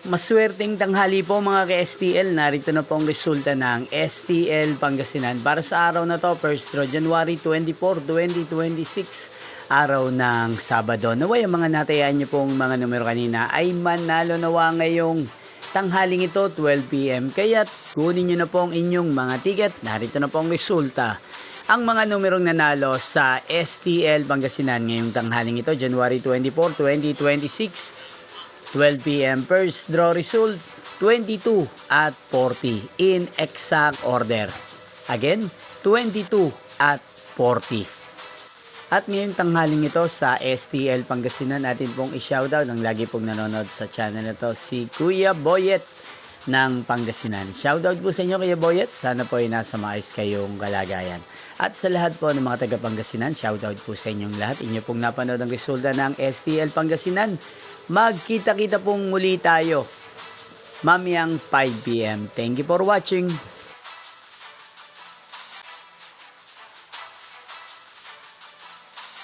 Maswerteng tanghali po mga ka-STL. Narito na po ang resulta ng STL Pangasinan para sa araw na to, 1st January 24, 2026, araw ng Sabado. Naway ang mga natayaan nyo pong mga numero kanina ay manalo nawa ngayong tanghaling ito, 12 PM. Kaya kunin nyo na po ang inyong mga ticket. Narito na po ang resulta. Ang mga numerong nanalo sa STL Pangasinan ngayong tanghaling ito, January 24, 2026, 12 PM. First draw result, 22 at 40 in exact order. Again, 22 at 40. At ngayong tanghaling ito sa STL Pangasinan, natin pong i-shoutout ang lagi pong nanonood sa channel na to, si Kuya Boyet ng Pangasinan. Shoutout po sa inyo, Kuya Boyet. Sana po ay nasa maayos kayong kalagayan. At sa lahat po ng mga taga Pangasinan, shoutout po sa inyong lahat. Inyo pong napanood ang resulta ng STL Pangasinan. Magkita-kita pong muli tayo mamayang 5 PM. Thank you for watching.